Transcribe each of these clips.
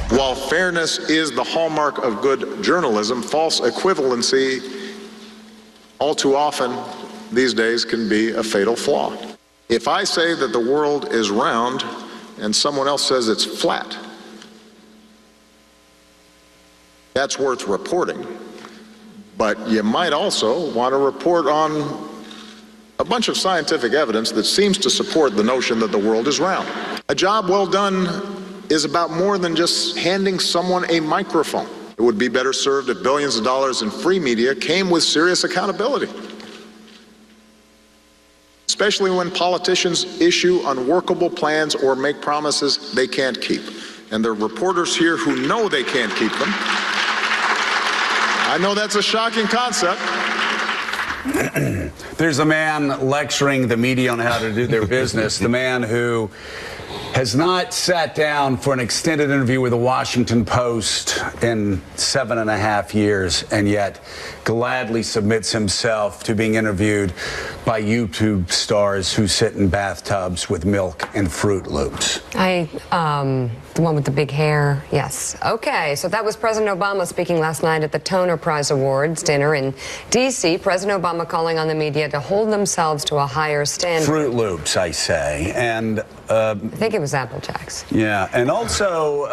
While fairness is the hallmark of good journalism, false equivalency all too often these days can be a fatal flaw. If I say that the world is round and someone else says it's flat, that's worth reporting. But you might also want to report on a bunch of scientific evidence that seems to support the notion that the world is round. A job well done is about more than just handing someone a microphone. It would be better served if billions of dollars in free media came with serious accountability, especially when politicians issue unworkable plans or make promises they can't keep. And there are reporters here who know they can't keep them. I know that's a shocking concept. There's a man lecturing the media on how to do their business, the man who has not sat down for an extended interview with the Washington Post in 7.5 years, and yet gladly submits himself to being interviewed by YouTube stars who sit in bathtubs with milk and Fruit Loops. The one with the big hair, yes. Okay, so that was President Obama speaking last night at the Toner Prize Awards dinner in D.C. President Obama calling on the media to hold themselves to a higher standard. Fruit Loops, I say, and I think it was Apple Jacks. Yeah, and also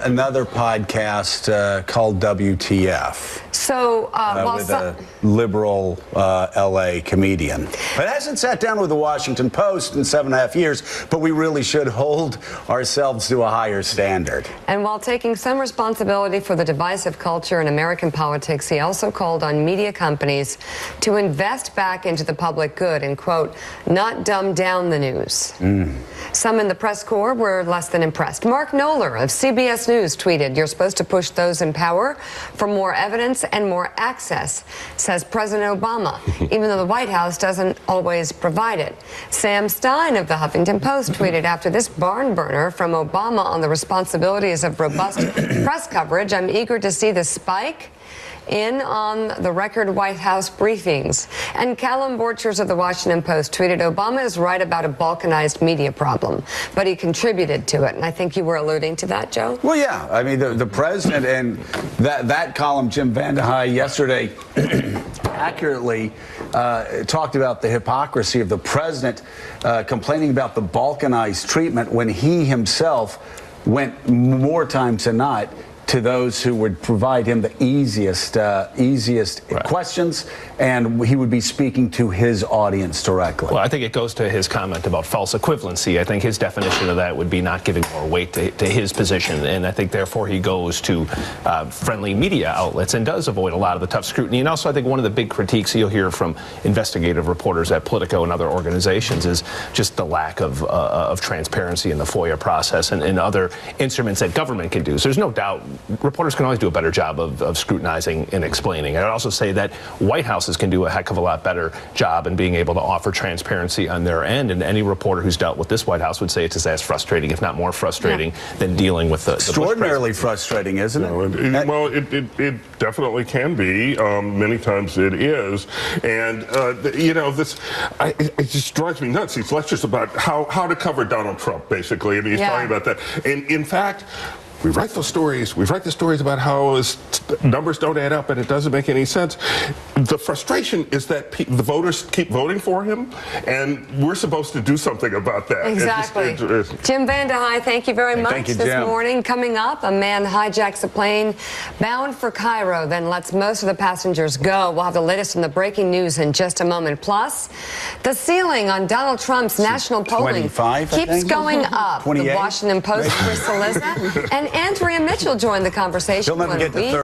another podcast called WTF. So, with a liberal L.A. comedian. But hasn't sat down with the Washington Post in 7.5 years, but we really should hold ourselves to a higher standard. And while taking some responsibility for the divisive culture in American politics, he also called on media companies to invest back into the public good and, quote, not dumb down the news. Some in the press corps were less than impressed. Mark Knoller of CBS News tweeted, "You're supposed to push those in power for more evidence and more access," says President Obama, even though the White House doesn't always provide it. Sam Stein of the Huffington Post tweeted, "After this barn burner from Obama on the responsibilities of robust press coverage, I'm eager to see the spike in on the record White House briefings." And Callum Borchers of the Washington Post tweeted, "Obama is right about a balkanized media problem, but he contributed to it." And I think you were alluding to that, Joe? Well, yeah. I mean, the president, and that column, Jim Vandehei, yesterday accurately talked about the hypocrisy of the president complaining about the balkanized treatment when he himself went more times than not to those who would provide him the easiest questions, and he would be speaking to his audience directly. Well, I think it goes to his comment about false equivalency. I think his definition of that would be not giving more weight to his position, and I think therefore he goes to friendly media outlets and does avoid a lot of the tough scrutiny. And also I think one of the big critiques you'll hear from investigative reporters at Politico and other organizations is just the lack of transparency in the FOIA process and other instruments that government can do. So there's no doubt reporters can always do a better job of scrutinizing and explaining. I'd also say that White Houses can do a heck of a lot better job in being able to offer transparency on their end. And any reporter who's dealt with this White House would say it's as frustrating, if not more frustrating, than dealing with the extraordinarily frustrating, isn't it? Well, it definitely can be. Many times it is. And, you know, it just drives me nuts. These lectures about how to cover Donald Trump, basically. I mean, he's talking about that. And in fact, we write those stories. We write the stories about how his numbers don't add up and it doesn't make any sense. The frustration is that the voters keep voting for him, and we're supposed to do something about that. Exactly. Jim Vandehei, thank you very much this morning. Coming up, a man hijacks a plane bound for Cairo, then lets most of the passengers go. We'll have the latest in the breaking news in just a moment. Plus, the ceiling on Donald Trump's national polling keeps going up. The Washington Post, Chris Cillizza, and Andrea Mitchell joined the conversation. He'll never get to